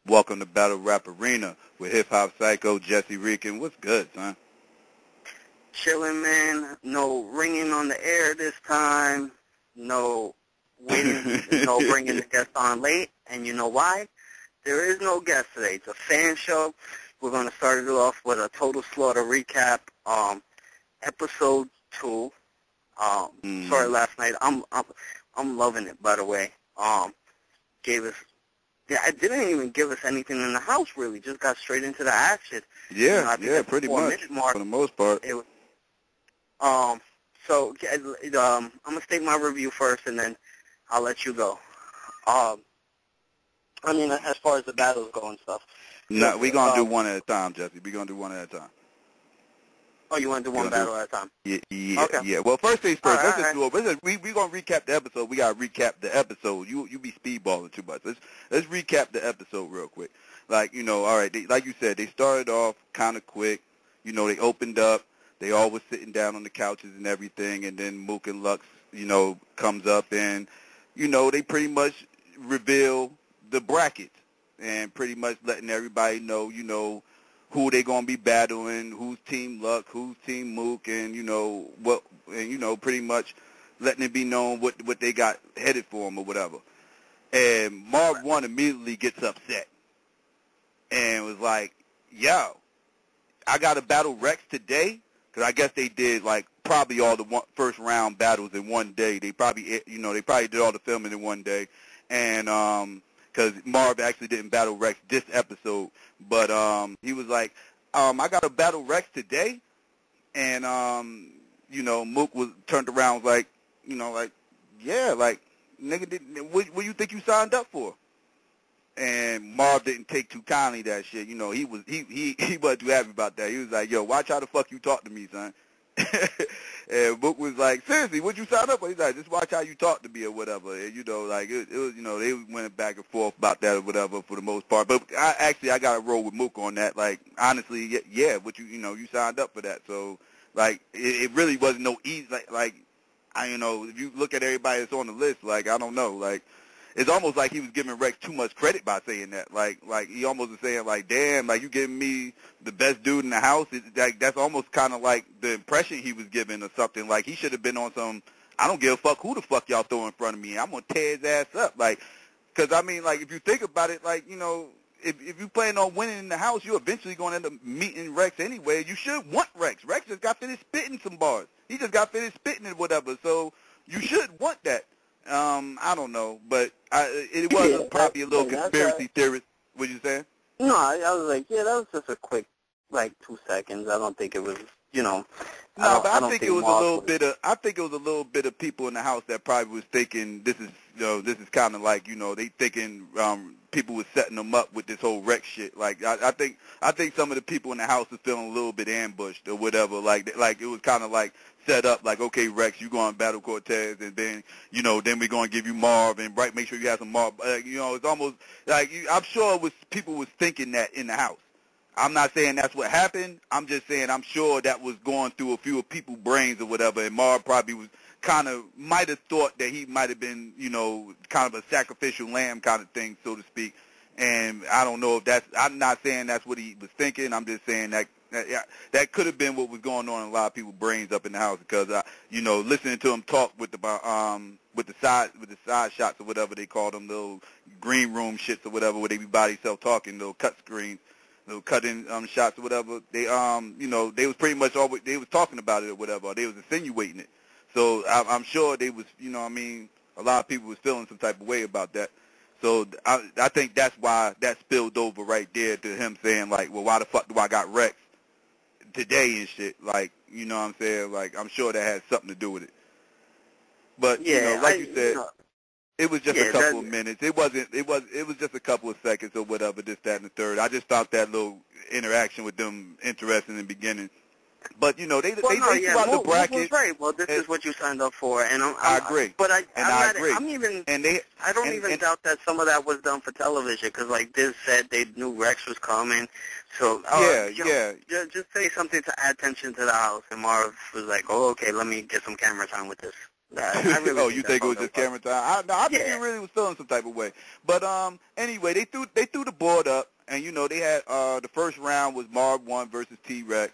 Welcome to Battle Rap Arena with Hip Hop Psycho Jesse Rican. What's good, son? Chilling, man. No ringing on the air this time. No waiting. No bringing the guest on late. And you know why? There is no guest today. It's a fan show. We're going to start it off with a Total Slaughter recap. Episode 2. Sorry, last night. I'm loving it, by the way. Gave us. Yeah, I didn't even give us anything in the house, really. Just got straight into the action. Yeah, pretty much. For the most part. So I'm going to state my review first, and then I'll let you go. I mean, as far as the battles go and stuff. No, we're going to do one at a time, Jesse. We're going to do one at a time. Oh, you want to do one battle at a time? Yeah. Okay. Yeah. Well, first things first. Let's just do it. We're going to recap the episode. We got to recap the episode. You be speedballing too much. Let's recap the episode real quick. Like, all right, like you said, they started off kind of quick. They opened up. They all was sitting down on the couches and everything, and then Mook and Lux, comes up and, they pretty much reveal the brackets and pretty much letting everybody know, who they gonna be battling, who's Team Luck, who's Team Mook, and pretty much letting it be known what they got headed for them or whatever. And Marv 1 immediately gets upset and was like, "Yo, I got to battle Rex today," because I guess they did like probably all the first round battles in one day. They probably did all the filming in one day, and because Marv actually didn't battle Rex this episode, but he was like, I got to battle Rex today, and Mook was turned around was like, yeah, like, nigga, what do you think you signed up for? And Marv didn't take too kindly that shit. He wasn't too happy about that. He was like, yo, watch how the fuck you talk to me, son. And Mook was like, seriously, what you sign up for? He's like, just watch how you talk to me or whatever. And, it was, they went back and forth about that or whatever for the most part. But I got to roll with Mook on that. Like, honestly, yeah, what you signed up for that. So, like, it really wasn't no easy, if you look at everybody that's on the list, like, I don't know, like, it's almost like he was giving Rex too much credit by saying that. Like he almost was saying, like, damn, like, you giving me the best dude in the house. That's almost kind of like the impression he was giving or something. Like, he should have been on some, I don't give a fuck who the fuck y'all throw in front of me. I'm going to tear his ass up. Like, because, I mean, like, if you think about it, like, if you plan on winning in the house, you're eventually going to end up meeting Rex anyway. You should want Rex. Rex just got finished spitting some bars. He just got finished spitting and whatever. So you should want that. I don't know, but it was probably a little conspiracy theorist. What you saying? No, I was like, yeah, that was just a quick, 2 seconds. I don't think it was, No, but I think it was a little bit of. I think it was a little bit of people in the house that probably was thinking this is kind of like, they thinking people was setting them up with this whole Rex shit. Like, I think some of the people in the house was feeling a little bit ambushed or whatever. Like it was kind of like set up, like, okay, Rex, you going to battle Cortez, and then, then we're going to give you Marv, and make sure you have some Marv. It's almost like, I'm sure people was thinking that in the house. I'm not saying that's what happened. I'm just saying I'm sure that was going through a few people's brains or whatever, and Marv probably was might have thought that he might have been, kind of a sacrificial lamb kind of thing, so to speak. And I don't know if I'm not saying that's what he was thinking. I'm just saying that could have been what was going on in a lot of people's brains up in the house, because listening to him talk with the side shots or whatever they call them, little green room shits or whatever, where they be by themselves talking, little cut screens, little cut-in shots or whatever. They they was pretty much always, they was talking about it or whatever, or they was insinuating it. So I'm sure they was, a lot of people was feeling some type of way about that. So I think that's why that spilled over right there to him saying, like, well, why the fuck do I got Rex today and shit? Like, you know what I'm saying? Like, I'm sure that had something to do with it. But, yeah, like you said, it was just a couple of minutes. It was just a couple of seconds or whatever, this, that, and the third. I just thought that little interaction with them interesting in the beginning. But, they threw out the bracket. Was right. Well, this is what you signed up for, and I agree. But I agree. I don't even doubt that some of that was done for television, because, like, Diz said they knew Rex was coming. So, just say something to add attention to the house, and Marv was like, oh, okay, let me get some camera time with this. I really you think it was just camera time? I think he really was feeling some type of way. But anyway, they threw the board up, you know, they had the first round was Marv 1 versus T-Rex.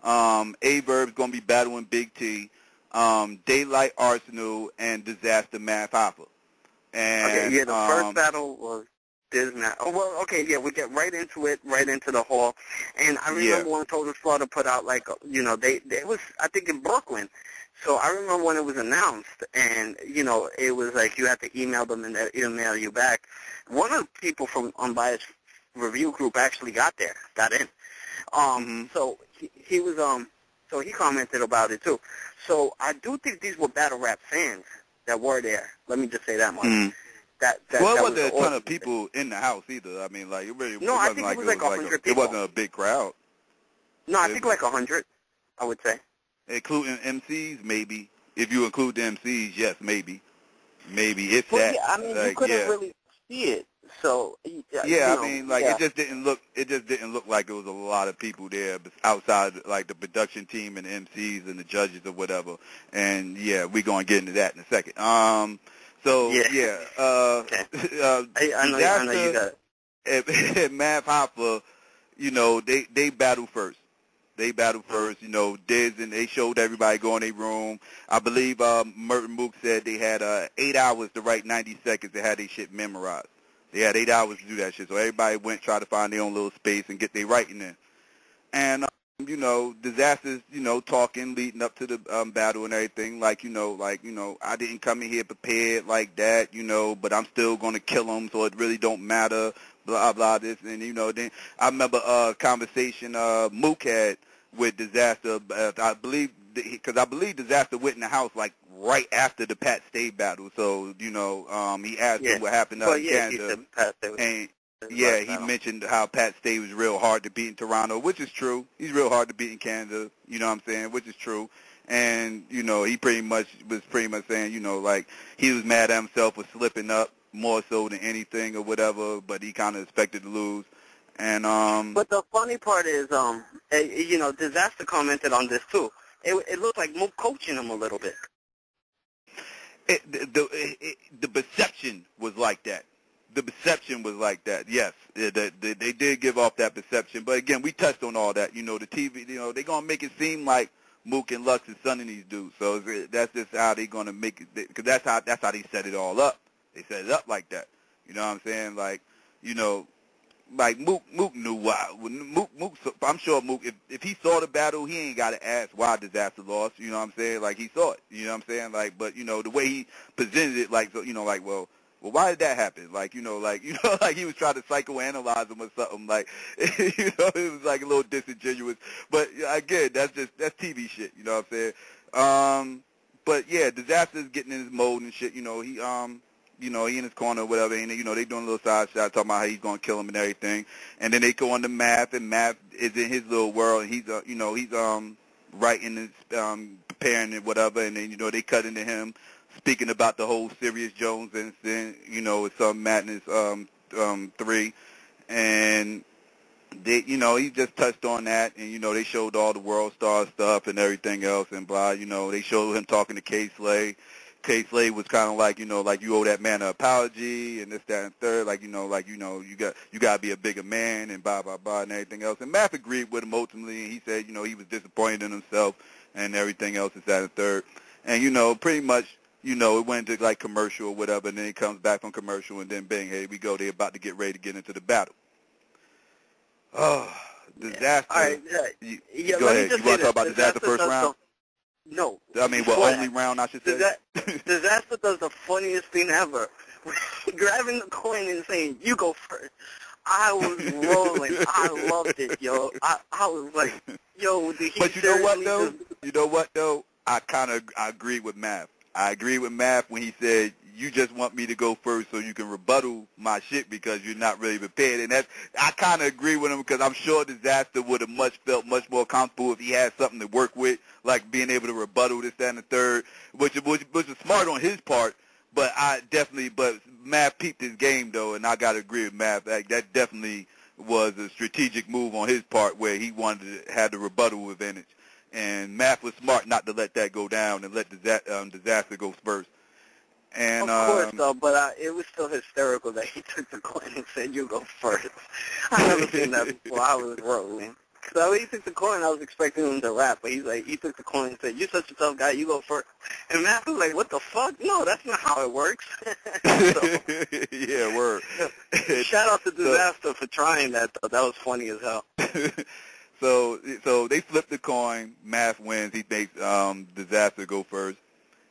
A-Verb's going to be battling Big T. Daylyt Arsenal and Disaster Math Hopper. And, okay, yeah, the first battle was Disney. Oh, well, okay, yeah, we get right into it, right into the hall. And I remember when Total Slaughter put out, like, you know, they was, I think, in Brooklyn. So I remember when it was announced, and, you know, it was like you had to email them and they'll email you back. One of the people from Unbiased Review Group actually got in. So he was, so he commented about it too. So I do think these were battle rap fans that were there. Let me just say that much. Well, it wasn't a ton of people in the house either. I mean, like, it really no, I think like it was like 100 people. It wasn't a big crowd. No, I think like 100, I would say. Including MCs, maybe. If you include the MCs, yes, maybe. Maybe it's well, that. Yeah, I mean, you couldn't really see it. So I mean, like it just didn't look like it was a lot of people there outside like the production team and the MCs and the judges or whatever. And yeah, we're gonna get into that in a second. Okay. I know you got it. And Math Hopper, you know, they battled first. They battled first, you know, Diz, and they showed everybody go in their room. I believe Merton Mook said they had 8 hours to write 90 seconds to have their shit memorized. They had 8 hours to do that shit. So everybody went, tried to find their own little space and get their writing in. And, you know, Disaster's, you know, talking, leading up to the battle and everything. Like, you know, I didn't come in here prepared like that, you know, but I'm still going to kill him, so it really don't matter, blah, blah, this. And, you know, then I remember a conversation Mook had with Disaster, I believe Disaster went in the house, like, right after the Pat Stay battle. So, you know, he asked him what happened in Canada. And, he mentioned how Pat Stay was real hard to beat in Toronto, which is true. He's real hard to beat in Canada, you know what I'm saying, which is true. And, you know, he was pretty much saying, you know, like, he was mad at himself for slipping up more so than anything or whatever, but he kind of expected to lose. And But the funny part is, you know, Disaster commented on this too. It looked like Mook coaching him a little bit. The perception was like that. The perception was like that. Yes, they did give off that perception. But again, we touched on all that. You know, the TV. You know, they're gonna make it seem like Mook and Lux is sonning these dudes. So that's just how they're gonna make it. Because that's how they set it all up. They set it up like that. You know what I'm saying? Like, you know, like Mook knew why. Mook, I'm sure Mook, if he saw the battle, he ain't got to ask why Disaster lost. You know what I'm saying? Like, he saw it. You know what I'm saying? Like, but you know the way he presented it, like, so, you know, like, well, why did that happen? Like, like he was trying to psychoanalyze him or something. Like, you know, it was like a little disingenuous. But again, that's TV shit. You know what I'm saying? But yeah, Disaster's getting in his mode and shit. You know, he in his corner or whatever, and, you know, they doing a little side shot talking about how he's going to kill him and everything. And then they go on to Math, and Math is in his little world, and he's writing and preparing and whatever, and then, you know, they cut into him speaking about the whole Sirius Jones incident, you know, with some Madness 3, and they, you know, he just touched on that, and, you know, they showed all the World Star stuff and everything else, and blah, you know, they showed him talking to K-Slay. K-Slay was kind of like, you know, like, you owe that man an apology and this, that, and third, like, you got to be a bigger man and blah, blah, blah, and everything else. And Math agreed with him ultimately, and he said, you know, he was disappointed in himself and everything else, this, that, and third. And, you know, pretty much, you know, it went into, like, commercial or whatever, and then he comes back from commercial, and then bang, here we go, they're about to get ready to get into the battle. Oh, Disaster. All right, go ahead. You want to talk about Disaster first round? No. I mean, only round, I should say? Disaster does the funniest thing ever. Grabbing the coin and saying, you go first. I was rolling. I loved it, yo. I was like, yo, did he But you know what, though? You know what, though? I agree with Math. I agree with Math when he said, you just want me to go first so you can rebuttal my shit because you're not really prepared. And I kind of agree with him because I'm sure Disaster would have felt much more comfortable if he had something to work with, like being able to rebuttal this, that, and the third, which is smart on his part. But Math peeped his game, though, and I got to agree with Math. That definitely was a strategic move on his part where he had the rebuttal advantage. And Math was smart not to let that go down and let Disaster go first. And of course, though, but it was still hysterical that he took the coin and said, "You go first." I never seen that before. I was rolling. So when he took the coin, I was expecting him to rap, but he took the coin and said, "You're such a tough guy. You go first." And Matt was like, "What the fuck? No, that's not how it works." Yeah, word. Shout out to Disaster for trying that, though. That was funny as hell. So they flip the coin. Math wins. He makes Disaster go first.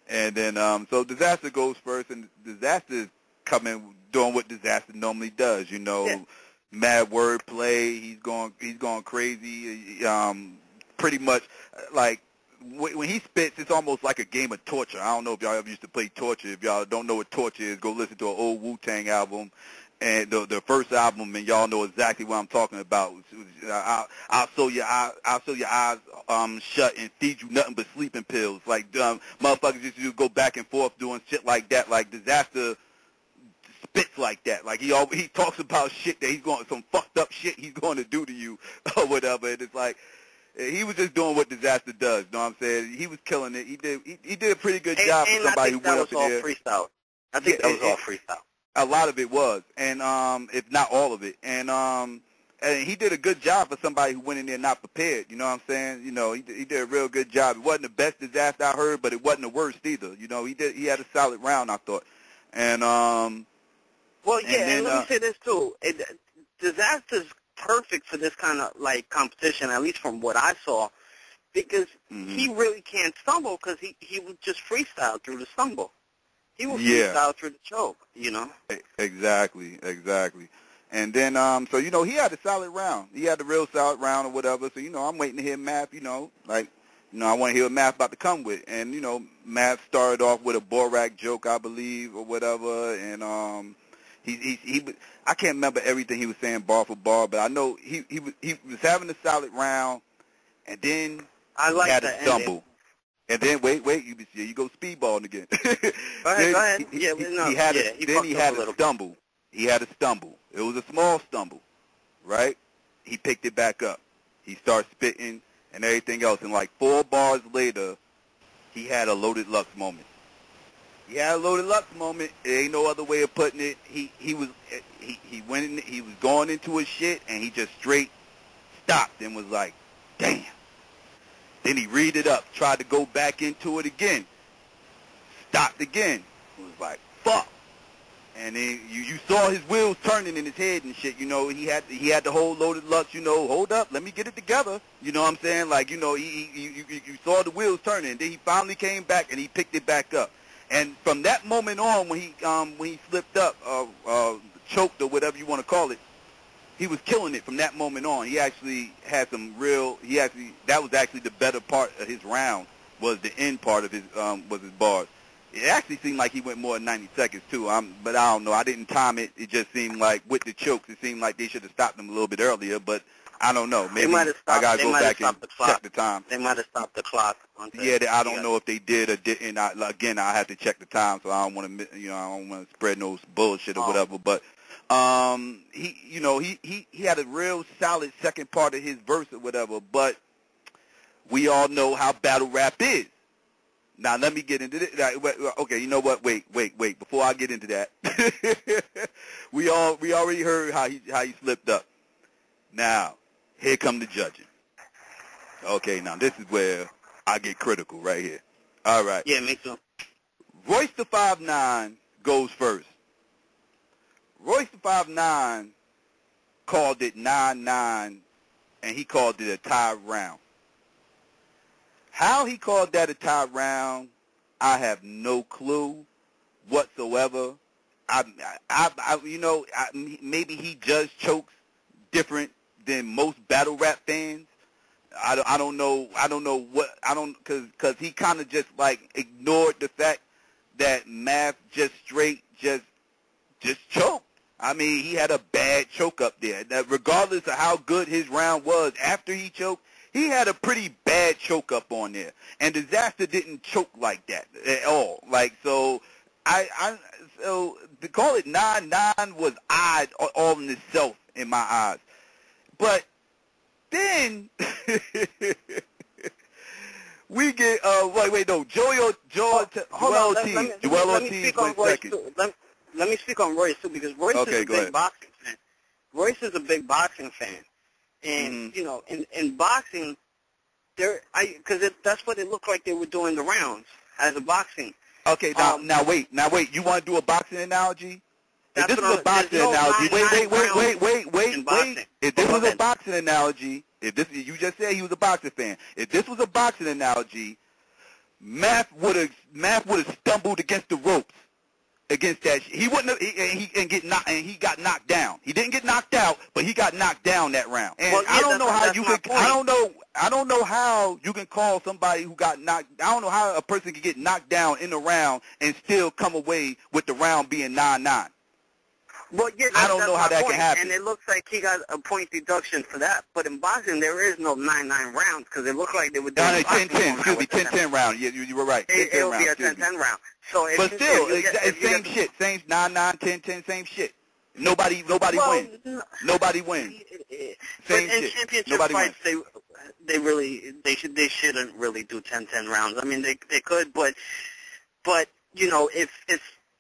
And then so Disaster goes first, and Disaster is coming doing what Disaster normally does, Yeah. Mad wordplay. He's going crazy. Pretty much like when he spits, it's almost like a game of torture. I don't know if y'all ever used to play torture. If y'all don't know what torture is, go listen to an old Wu-Tang album. And the first album, and y'all know exactly what I'm talking about. I'll sew your eyes shut and feed you nothing but sleeping pills. Like motherfuckers just go back and forth doing shit like that. Like Disaster spits like that. Like he talks about shit that some fucked up shit he's going to do to you or whatever. And it's like he was just doing what Disaster does. You know what I'm saying? He was killing it. He did a pretty good job for somebody who went up in there. I think that was all freestyle. A lot of it was, and if not all of it, and he did a good job for somebody who went in there not prepared. You know what I'm saying? He did a real good job. It wasn't the best Disaster I heard, but it wasn't the worst either. He had a solid round, I thought. And well, yeah, and let me say this too. Disaster's perfect for this kind of like competition, at least from what I saw, because he really can't stumble because he would just freestyle through the stumble. He will freestyle through the choke, Exactly. And then, so, he had a solid round. He had a real solid round or whatever. So, I'm waiting to hear Math, I want to hear what Math about to come with. And, Math started off with a Borak joke, I believe, or whatever. And I can't remember everything he was saying bar for bar, but I know he was having a solid round, and then he had a stumble. Ending. And then wait, you go speedballing again. Go ahead. He had a stumble. He had a stumble. It was a small stumble, right? He picked it back up. He started spitting and everything else. And like 4 bars later, he had a Loaded Lux moment. There ain't no other way of putting it. He was going into his shit, and he just straight stopped and was like, damn. Then he read it up, tried to go back into it again, stopped again. It was like, fuck. And then you saw his wheels turning in his head and shit. He had the whole Loaded Lux. Hold up, let me get it together. You know what I'm saying? Like you saw the wheels turning. And then he finally came back and he picked it back up. And from that moment on, when he slipped up, choked or whatever you want to call it, he was killing it from that moment on. He actually had some real. That was actually the better part of his round. Was the end part of his bars. It actually seemed like he went more than 90 seconds too. But I don't know. I didn't time it. It just seemed like with the chokes, it seemed like they should have stopped him a little bit earlier. But I don't know. Maybe I gotta go back and check the time. They might have stopped the clock. I don't know if they did or didn't. Again, I have to check the time, so I don't want to. I don't want to spread no bullshit or whatever. But he had a real solid second part of his verse or whatever. But we all know how battle rap is. Now let me get into this. Okay, you know what? Wait. Before I get into that, we already heard how he slipped up. Now here come the judging. Okay, now this is where I get critical right here. All right. Yeah, me too. Royce the 5'9" goes first. Royce the 5'9" called it 9-9, and he called it a tie round. How he called that a tie round, I have no clue whatsoever. Maybe he just chokes different than most battle rap fans. I don't know because he kind of just like ignored the fact that Math just choked. I mean, he had a bad choke up there. Now, regardless of how good his round was after he choked, he had a pretty bad choke up on there. And Disaster didn't choke like that at all. Like, so so to call it 9-9 was odd all in itself in my eyes. But then We get no, Joel Ortiz went second. Let me speak on Royce too, because Royce is a big boxing fan. Royce is a big boxing fan, and you know, in boxing, that's what it looked like they were doing the rounds as a boxing. Okay, now wait. You want to do a boxing analogy? If this was a boxing analogy, wait. If this was a boxing analogy, you just said he was a boxing fan. If this was a boxing analogy, Math would have stumbled against the ropes against that. He wouldn't have, he got knocked down. He didn't get knocked out, but he got knocked down that round. And I don't know how you can call somebody who got knocked. I don't know how a person can get knocked down in the round and still come away with the round being 9-9. Well, yeah, I don't know how that can happen. And it looks like he got a point deduction for that. But in boxing, there is no 9-9 rounds because it looked like they would do 10-10. Excuse me, 10-10 round. You were right. It would be a 10-10 round. So but still, it's same shit. Same 9-9, 10-10, same shit. Nobody wins. Nobody wins. Same but in shit. championship Nobody fights, wins. they shouldn't really do 10-10 rounds. I mean, they could, but you know, if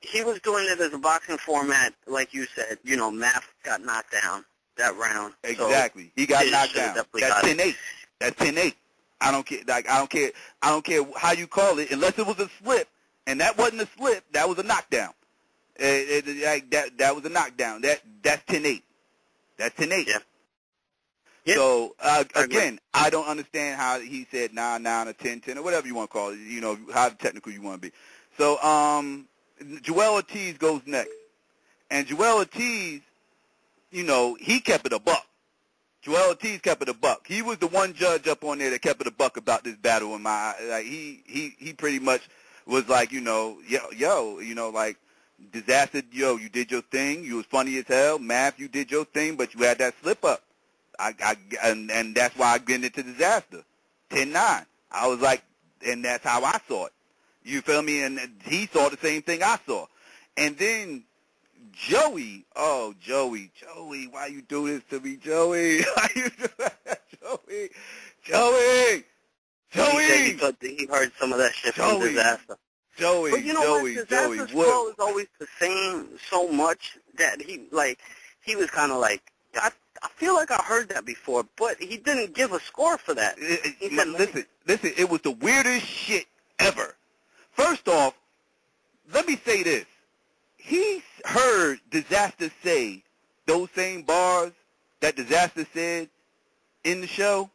he was doing it as a boxing format, like you said, you know, Math got knocked down that round. Exactly. So he got knocked down. That's 10-8. That's 10-8. I don't care. Like I don't care how you call it, unless it was a slip, and that wasn't a slip. That was a knockdown. That was a knockdown. That's 10-8. That's 10-8. Yeah. So again, I don't understand how he said 9-9 or 10-10 or whatever you want to call it. You know, how technical you want to be. So Joel Ortiz goes next. And Joel Ortiz, you know, he kept it a buck. Joel Ortiz kept it a buck. He was the one judge up on there that kept it a buck about this battle in my like he pretty much was like, you know, yo, you know, like Disaster, yo, you did your thing. You was funny as hell. Math, you did your thing, but you had that slip up. And that's why I get into Disaster. 10-9. I was like, and that's how I saw it. You feel me? And he saw the same thing I saw. And then Joey, why you do this to me, Joey? Why you do that, Joey? He heard some of that shit from Disaster. But you know what? Disaster's flow is always the same so much that he was kind of like, I feel like I heard that before, but he didn't give a score for that. Listen, it was the weirdest shit ever. First off, let me say this. He heard Disaster say those same bars that Disaster said in the show.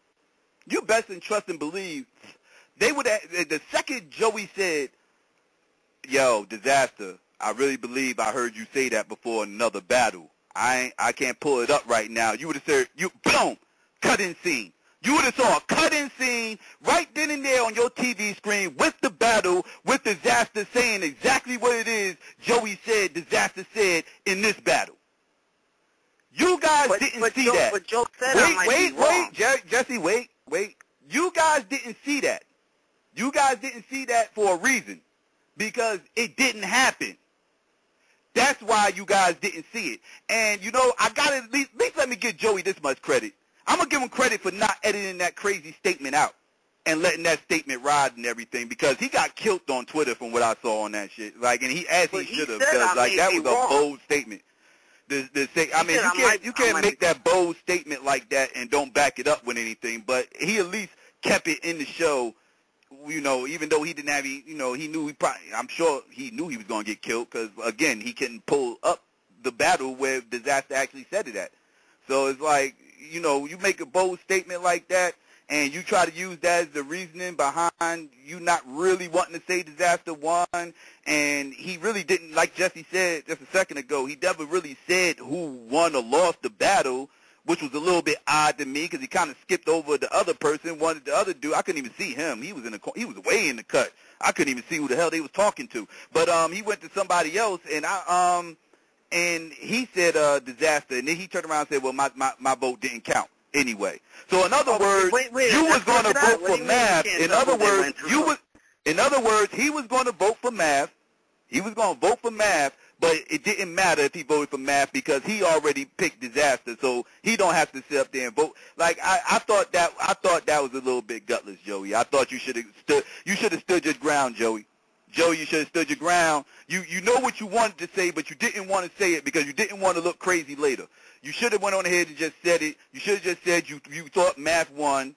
You best and trust and believe they would have, the second Joey said, yo, Disaster, I really believe I heard you say that before in another battle. I can't pull it up right now. You would have said, boom, cut-in scene. You would have saw a cut-in scene right then and there on your TV screen with the battle, with Disaster saying exactly what it is Joey said, Disaster said in this battle. You guys didn't see that. But Joe said wait, Jesse, wait. You guys didn't see that. You guys didn't see that for a reason, because it didn't happen. That's why you guys didn't see it. And, you know, I got to at least let me give Joey this much credit. I'm going to give him credit for not editing that crazy statement out and letting that statement ride and everything, because he got killed on Twitter from what I saw on that shit. Like, and he should have, because like that was a bold statement. You can't make that bold statement like that and don't back it up with anything. But he at least kept it in the show. You know, even though he didn't have, I'm sure he knew he was going to get killed, because again, he couldn't pull up the battle where Disaster actually said it at. So it's like, you know, you make a bold statement like that, and you try to use that as the reasoning behind you not really wanting to say Disaster won, and he really didn't, like Jesse said just a second ago, he never really said who won or lost the battle, which was a little bit odd to me, because he kind of skipped over the other person, wanted the other dude. I couldn't even see him. He was way in the cut. I couldn't even see who the hell they was talking to. But he went to somebody else, and he said Disaster, and then he turned around and said, well, my vote didn't count anyway. So in other words, you was going to vote for Math. In other words, he was going to vote for Math. He was going to vote for Math, but it didn't matter if he voted for Math because he already picked Disaster, so he don't have to sit up there and vote. Like I thought that was a little bit gutless, Joey. I thought you should have stood your ground, Joey. Joey, you should have stood your ground. You know what you wanted to say, but you didn't want to say it because you didn't want to look crazy later. You should have went on ahead and just said it. You should have just said you thought Math won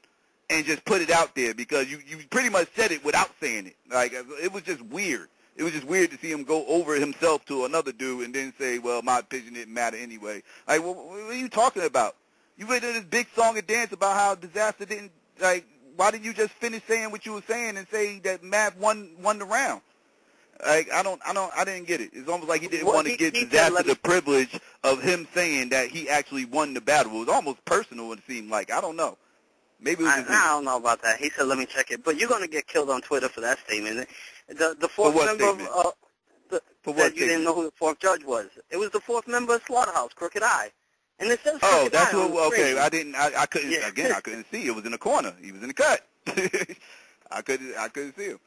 and just put it out there because you pretty much said it without saying it. Like, it was just weird. It was just weird to see him go over himself to another dude and then say, well, my opinion didn't matter anyway. Like, what are you talking about? You made this big song and dance about how Disaster didn't, like, why didn't you just finish saying what you were saying and say that Math won the round? Like, I didn't get it. It's almost like he didn't want to give Disaster the privilege of him saying that he actually won the battle. It was almost personal, it seemed like. I don't know. Maybe it was I don't know about that. He said, let me check it. But you're going to get killed on Twitter for that statement. The fourth member of that you didn't know who the fourth judge was. It was the fourth member of Slaughterhouse, Crooked Eye. And it says oh, that's what, okay. I couldn't, yeah. Again, I couldn't see. It was in the corner. He was in the cut. I couldn't see him.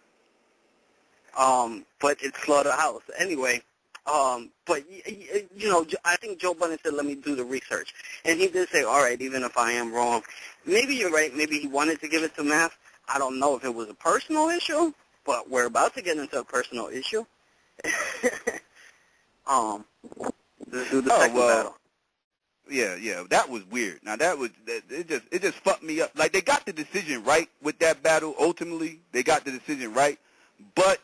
But it's Slaughterhouse. Anyway, but, you know, I think Joe Budden said, let me do the research. And he did say, all right, even if I am wrong, maybe you're right. Maybe he wanted to give it to Math. I don't know if it was a personal issue, but we're about to get into a personal issue. Do the second battle. Yeah, that was weird. Now it just fucked me up. Like, they got the decision right with that battle. Ultimately, they got the decision right, but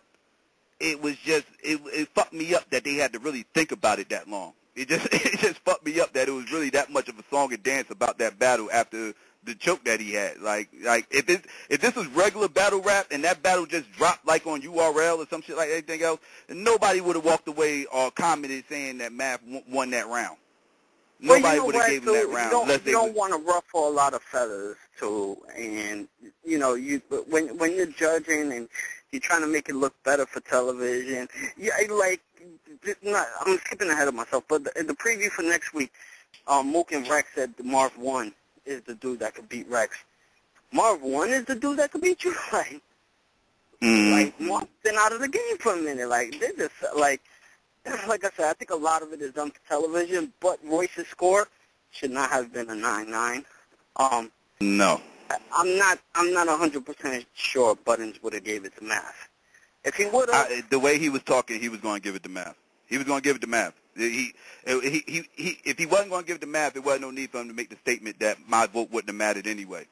it was just it fucked me up that they had to really think about it that long. It just fucked me up that it was really that much of a song and dance about that battle after the choke that he had. Like if this was regular battle rap and that battle just dropped like on URL or some shit like anything else, nobody would have walked away or commented saying that Math won that round. Nobody would have gave him that round. You don't want to ruffle a lot of feathers, too. And, you know, when you're judging and you're trying to make it look better for television, I'm skipping ahead of myself, but in the preview for next week, Mook and Rex said Marv 1 is the dude that could beat Rex. Marv 1 is the dude that could beat you? Like, Marv's been out of the game for a minute. Like, they're just, like I said, I think a lot of it is done for television, but Royce's score should not have been a 9-9. No. I'm not 100% sure Buttons would have gave it to Math. If he would have, the way he was talking, he was going to give it to Math. He was going to give it to Math. If he wasn't going to give it to Math, it wasn't no need for him to make the statement that my vote wouldn't have mattered anyway.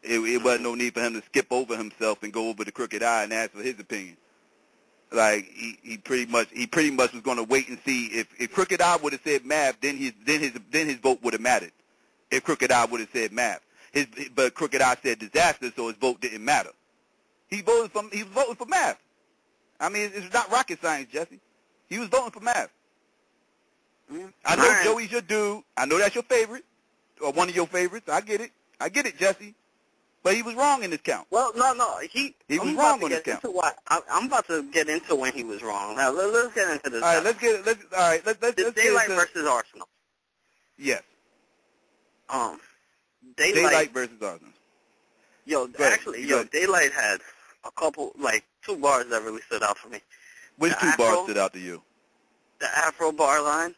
It wasn't no need for him to skip over himself and go over the Crooked Eye and ask for his opinion. Like, he pretty much was going to wait and see if Crooked Eye would have said Math, then his vote would have mattered. If Crooked Eye would have said Math, but Crooked Eye said Disaster, so his vote didn't matter. He was voting for Math. I mean, it's not rocket science, Jesse. He was voting for Math. I know Joey's your dude. I know that's your favorite or one of your favorites. I get it, Jesse. But he was wrong in this count. Well, no. He was wrong on this count. I'm about to get into when he was wrong. Now, let's get into this. All right, let's Daylyt versus Arsenal. Yes. Daylyt versus Arsenal. Daylyt had a couple, like, 2 bars that really stood out for me. Which 2 bars stood out to you? The Afro bar line.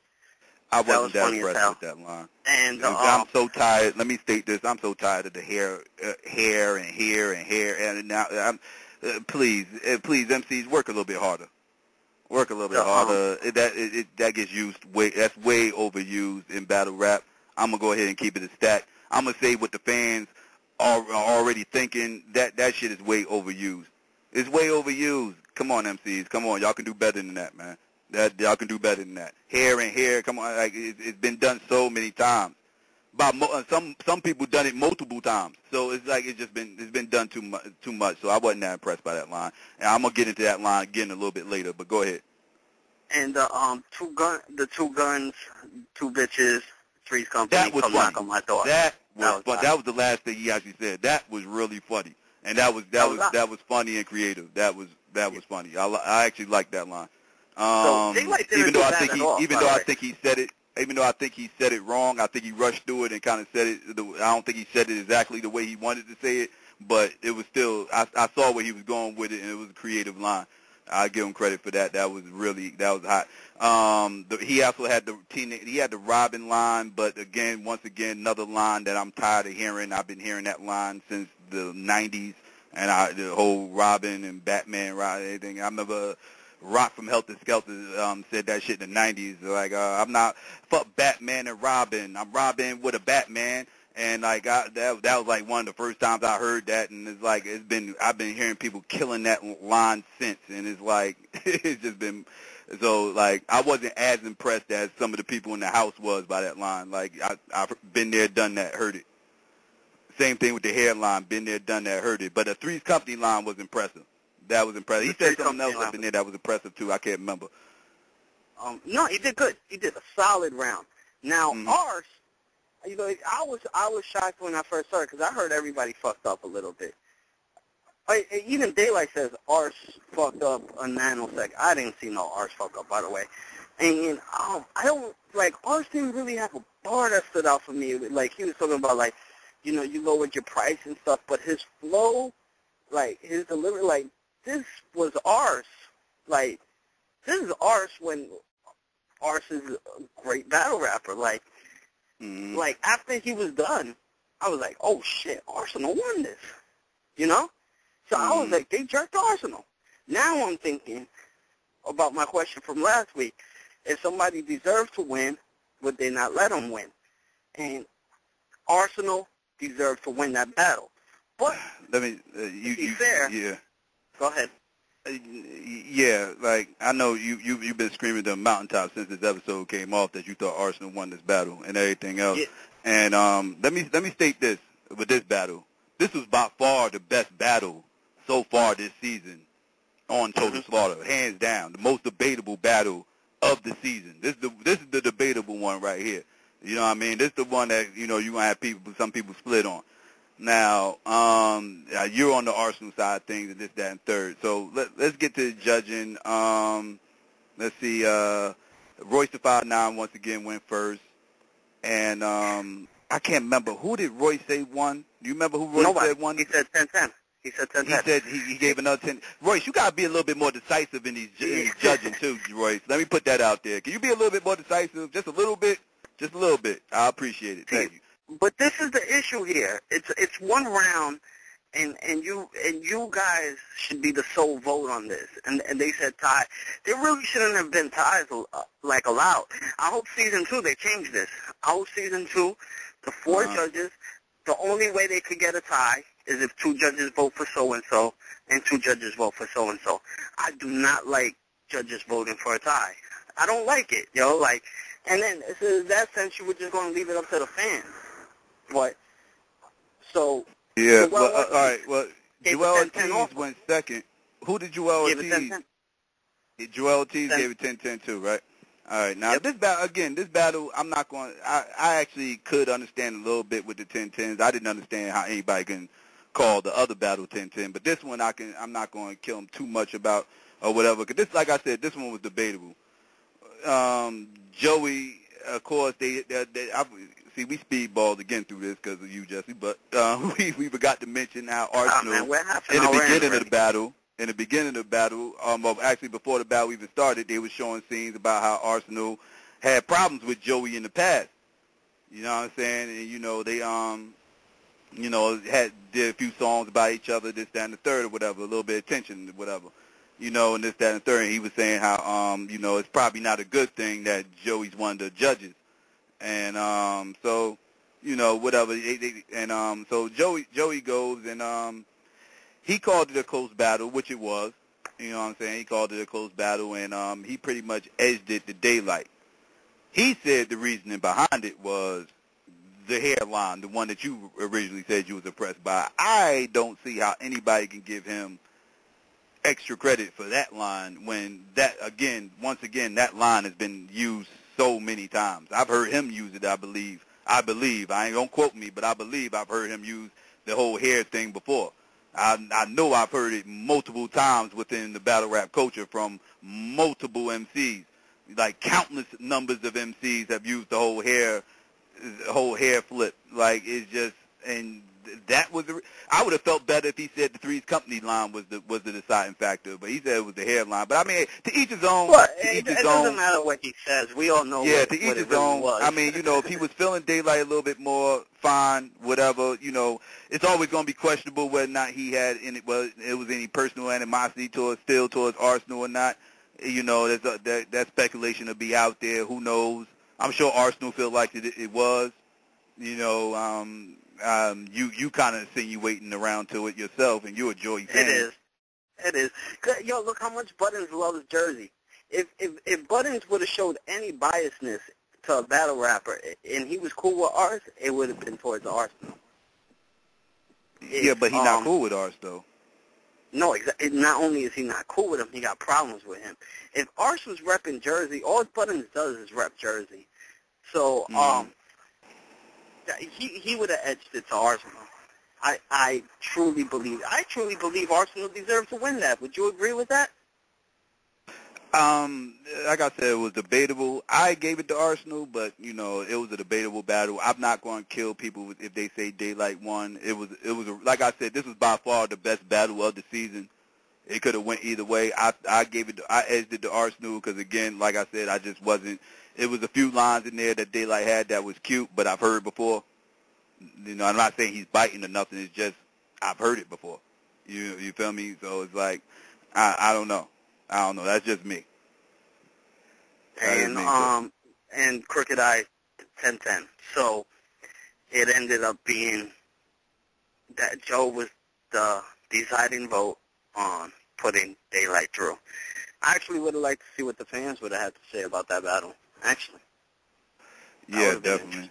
I wasn't that impressed with that line. And I'm so tired. Let me state this. I'm so tired of the hair, and now, please, MCs, work a little bit harder. Work a little bit harder. That gets used that's way overused in battle rap. I'm gonna go ahead and keep it a stack. I'm gonna say what the fans are already thinking. That shit is way overused. It's way overused. Come on, MCs. Come on, y'all can do better than that, man. Y'all can do better than that. Hair, come on, like it's been done so many times. Some people done it multiple times. So it's like it's been done too much. So I wasn't that impressed by that line. And I'm gonna get into that line again a little bit later. But go ahead. And the 2 guns, 2 bitches, 3's company, come knock on my door. That was the last thing he actually said. That was really funny, and that was funny and creative. That was funny. I actually liked that line. Even though I think he said it wrong, I think he rushed through it and kind of said it. I don't think he said it exactly the way he wanted to say it, but it was still. I saw where he was going with it, and it was a creative line. I give him credit for that. That was hot. He also had he had the Robin line, but once again, another line that I'm tired of hearing. I've been hearing that line since the 90s, and the whole Robin and Batman, everything. I remember Rock from Helter Skelter said that shit in the 90s. Like, I'm not, fuck Batman and Robin. I'm Robin with a Batman. And like that was like one of the first times I heard that, and it's like I've been hearing people killing that line since, and it's like it's just been so like I wasn't as impressed as some of the people in the house was by that line. Like I've been there, done that, heard it. Same thing with the hairline, been there, done that, heard it. But the Three's Company line was impressive. That was impressive. He said something else up in there that was impressive too. I can't remember. No, he did good. He did a solid round. Now ours. You know, I was shocked when I first started because I heard everybody fucked up a little bit. Even Daylyt says ours fucked up a nanosecond. I didn't see no ours fuck up, by the way. And I don't, like, ours didn't really have a bar that stood out for me. Like, he was talking about, like, you know, you lowered your price and stuff, but his flow, like, his delivery, like, this was ours. Like, this is ours when ours is a great battle rapper. Like, like, after he was done, I was like, oh, shit, Arsenal won this, you know? So I was like, they jerked Arsenal. Now I'm thinking about my question from last week. If somebody deserved to win, would they not let them win? And Arsenal deserved to win that battle. But, let me, to be fair, yeah. Go ahead. Yeah, like, I know you've been screaming to the mountaintop since this episode came off that you thought Arsenal won this battle and everything else. Yeah. And let me state this with this battle. This was by far the best battle so far this season on Total Slaughter, hands down. The most debatable battle of the season. This is the debatable one right here. You know what I mean? This is the one that, you know, you're going to have some people split on. Now, you're on the Arsenal side of things and this, that, and third. So let's get to the judging. Let's see. Royce the 5'9" once again went first. And I can't remember. Who did Royce say won? Do you remember who Royce said won? He said 10-10. He said 10-10. He said he gave another 10. Royce, you got to be a little bit more decisive in these judging, too, Royce. Let me put that out there. Can you be a little bit more decisive? Just a little bit? Just a little bit. I appreciate it. Thank you. But this is the issue here. It's one round, and you guys should be the sole vote on this. And they said tie. There really shouldn't have been ties like allowed. I hope season 2 they change this. I hope season 2, the 4 judges, the only way they could get a tie is if 2 judges vote for so and so and 2 judges vote for so and so. I do not like judges voting for a tie. I don't like it, yo. Like, and then in that sense, you were just going to leave it up to the fans. But, so... Yeah, all right, well, Joel Ortiz went second. Who did Joel Ortiz? Joel Ortiz gave it 10-10 too, right? All right, now this battle, I'm not going to... I actually could understand a little bit with the 10-10s. I didn't understand how anybody can call the other battle 10-10, but this one I'm not going to kill him too much about or whatever, because this, like I said, this one was debatable. Joey, of course, we speedballed again through this because of you, Jesse, but we forgot to mention how Arsenal, in the beginning of the battle, actually before the battle even started, they were showing scenes about how Arsenal had problems with Joey in the past. You know what I'm saying? And, you know, they, did a few songs about each other, this, that, and the third or whatever, a little bit of tension or whatever. You know, and this, that, and the third. And he was saying how, it's probably not a good thing that Joey's one of the judges. And so, you know, whatever. So Joey goes and he called it a close battle, which it was. You know what I'm saying? He called it a close battle, and he pretty much edged it to Daylyt. He said the reasoning behind it was the hairline, the one that you originally said you was impressed by. I don't see how anybody can give him extra credit for that line when once again, that line has been used so many times. I've heard him use it, I believe. I ain't gonna quote me, but I believe I've heard him use the whole hair thing before. I know I've heard it multiple times within the battle rap culture from multiple MCs. Like countless numbers of MCs have used the whole hair flip. Like it's just, and that was I would have felt better if he said the Three's Company line was the deciding factor, but he said it was the hairline. But I mean, to each his own. Well, To each his it doesn't matter what he says. We all know yeah, what, to each what his it really own. was. I mean, if he was feeling Daylyt a little bit more, fine, whatever. It's always going to be questionable whether or not he had it was any personal animosity towards Arsenal or not. There's that speculation will be out there. Who knows? I'm sure Arsenal feel like it was. You kind of insinuating around to it yourself, and you're a Joey fan. It is. Yo, look how much Buttons loves Jersey. If Buttons would have showed any biasness to a battle rapper and he was cool with ours, it would have been towards Arsenal. Yeah, but he's not cool with ours, though. No, not only is he not cool with him, he got problems with him. If Ars was repping Jersey, all Buttons does is rep Jersey. So, he would have edged it to Arsenal. I truly believe Arsenal deserves to win that. Would you agree with that? Like I said, it was debatable. I gave it to Arsenal, but it was a debatable battle. I'm not going to kill people if they say Daylyt won. It was like I said, this was by far the best battle of the season. It could have went either way. I edged it to Arsenal because, again, like I said, I just wasn't. It was a few lines in there that Daylyt had that was cute, but I've heard before. I'm not saying he's biting or nothing. It's just I've heard it before. You feel me? So it's like I don't know. That's just me. And Crooked Eye 10-10. So it ended up being that Joe was the deciding vote on putting Daylyt through. I actually would have liked to see what the fans would have had to say about that battle. Actually. Yeah, definitely.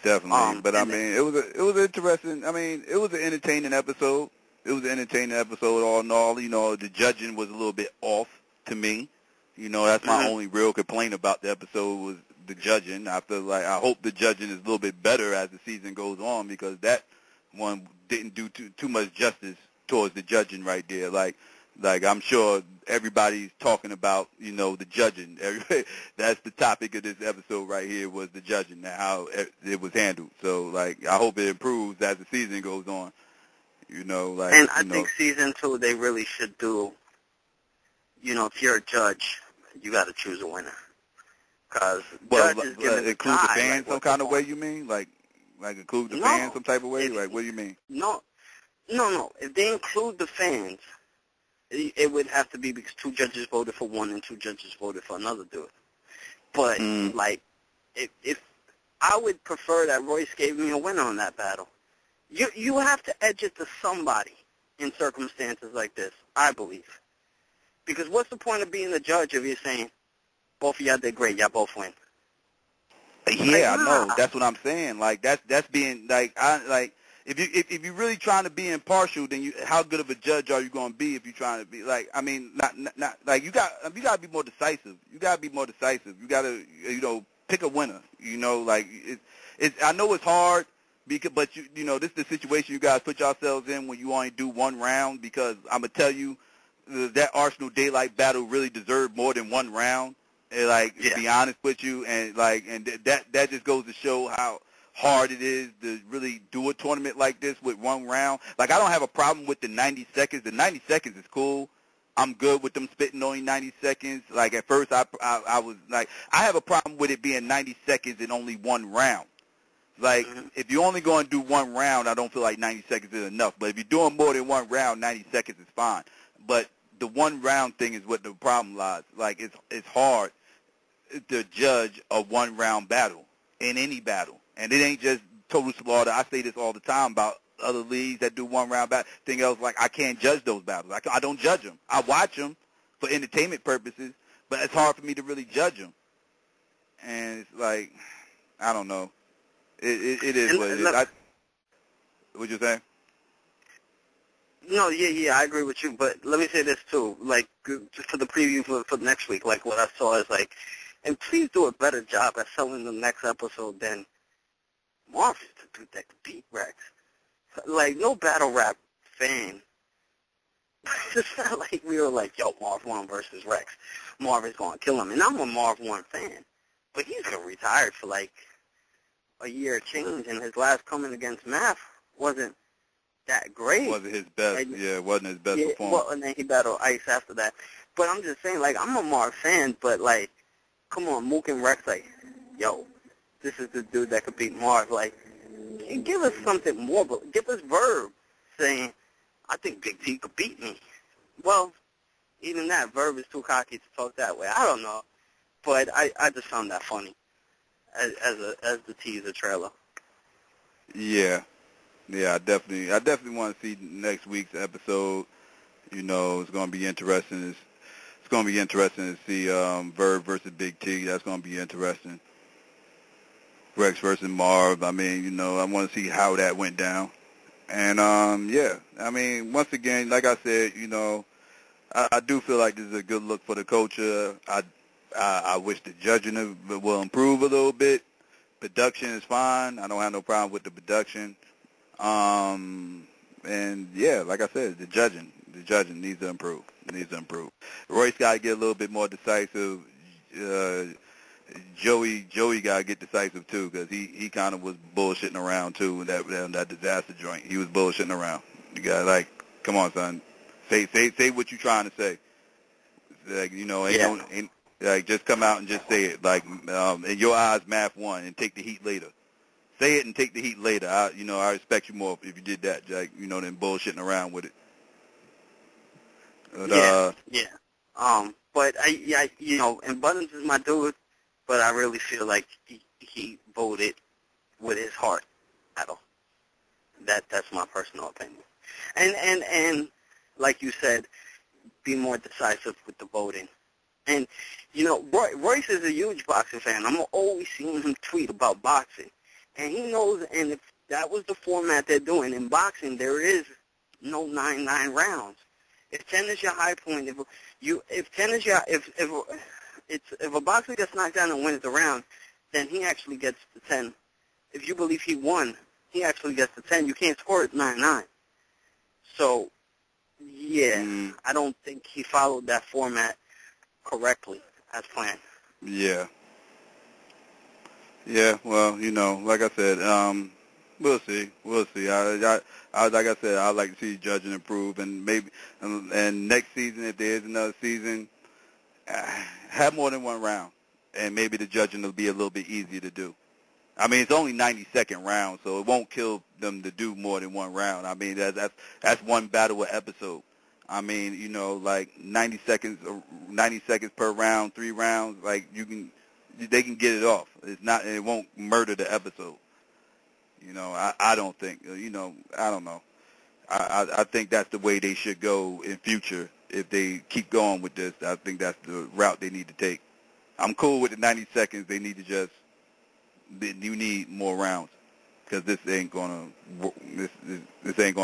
Definitely. But I mean, it was interesting. I mean, it was an entertaining episode. All in all. The judging was a little bit off to me. That's my only real complaint about the episode was the judging. I feel like I hope the judging is a little bit better as the season goes on because that one didn't do too much justice towards the judging right there. Like I'm sure everybody's talking about, the judging. That's the topic of this episode right here was the judging and how it was handled. So, I hope it improves as the season goes on. And I think season 2 they really should do, if you're a judge, you got to choose a winner. Because judges give it include the fans some kind of way, you mean? Like include the fans some type of way? What do you mean? No. If they include the fans, it would have to be because 2 judges voted for one and 2 judges voted for another dude. But, if I would prefer that Royce gave me a winner on that battle. You have to edge it to somebody in circumstances like this, I believe. Because what's the point of being the judge if you're saying, both of y'all did great, y'all both win? Yeah, I know. That's what I'm saying. That's being if you're really trying to be impartial, then how good of a judge are you going to be if you're trying to be not you got to be more decisive. You got to be more decisive. You got to pick a winner. I know it's hard. But this is the situation you guys put yourselves in when you only do one round. Because I'm gonna tell you, that Arsenal Daylyt battle really deserved more than one round. To be honest with you, and that just goes to show how hard it is to really do a tournament like this with one round. I don't have a problem with the 90 seconds. The 90 seconds is cool. I'm good with them spitting only 90 seconds. At first, I was I have a problem with it being 90 seconds and only one round. If you're only going to do one round, I don't feel like 90 seconds is enough. But if you're doing more than one round, 90 seconds is fine. But the one round thing is what the problem lies. It's hard to judge a one round battle in any battle, and it ain't just total slaughter. I say this all the time about other leagues that do one round battle. Thing else, I can't judge those battles. I don't judge them. I watch them for entertainment purposes, but it's hard for me to really judge them. And it's I don't know. It is what it is. What'd you say? No, yeah, I agree with you. But let me say this too. Just for the preview for next week, what I saw is and please do a better job at selling the next episode than Marv used to do that to beat Rex. No battle rap fan. It's not like we were yo, Marv 1 versus Rex. Marv is going to kill him. And I'm a Marv 1 fan. But he's going to retire for a year change, and his last coming against Math wasn't that great. Wasn't his best. Yeah, it wasn't his best Yeah, performance. well, and then he battled Ice after that. But I'm just saying, like, I'm a Marv fan, but, like, come on, Mook and Rex, like, yo, this is the dude that could beat Marv. Like, give us something more, but give us Verb saying, I think Big T could beat me. Well, even that, Verb is too cocky to talk that way. I don't know. But I just found that funny as the teaser trailer. Yeah. Yeah, I definitely want to see next week's episode. You know, it's going to be interesting. It's going to be interesting to see Verb versus Big T. That's going to be interesting. Rex versus Marv. I mean, you know, I want to see how that went down. And, yeah, I mean, once again, like I said, you know, I do feel like this is a good look for the culture. I wish the judging will improve a little bit. Production is fine. I don't have no problem with the production. And yeah, like I said, the judging needs to improve. Royce got to get a little bit more decisive. Joey got to get decisive too, because he kind of was bullshitting around too. That disaster joint, he was bullshitting around. You got like, come on, son, say what you trying to say. Like, you know, ain't like just come out and just say it. Like, in your eyes, math won, and take the heat later. Say it and take the heat later. I respect you more if you did that, Jack. You know, than bullshitting around with it. But, but you know, and Buttons is my dude, but I really feel like he voted with his heart at all. That's my personal opinion. And like you said, be more decisive with the voting. And, you know, Royce is a huge boxing fan. I'm always seeing him tweet about boxing. And he knows, and if that was the format they're doing, in boxing there is no 9 rounds. If 10 is your high point, if a boxer gets knocked down and wins the round, then he actually gets the 10. If you believe he won, he actually gets the 10. You can't score it 9-9. So, yeah, I don't think he followed that format correctly as planned. Yeah. Yeah, well, you know, like I said, we'll see. I like I said, I'd like to see judging improve, and maybe, and next season, if there is another season, have more than one round, and maybe the judging will be a little bit easier to do. I mean, it's only 90-second rounds, so it won't kill them to do more than one round. I mean, that's one battle a episode. I mean, you know, like 90 seconds per round, 3 rounds, like they can get it off. It won't murder the episode. You know, I don't think, you know, I don't know. I think that's the way they should go in future. If they keep going with this, I think that's the route they need to take. I'm cool with the 90 seconds. They need to you need more rounds, because this ain't gonna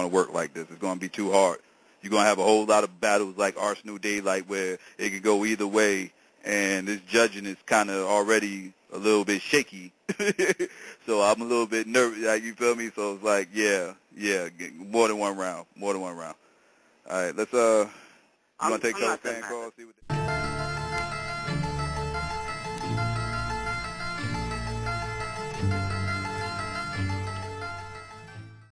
work like this. It's gonna be too hard. You're gonna have a whole lot of battles like Arsenal Daylyt where it could go either way, and this judging is kind of already a little bit shaky. So I'm a little bit nervous. Like, you feel me? So it's like, yeah, more than one round. All right, let's. You want to take those fan calls? See what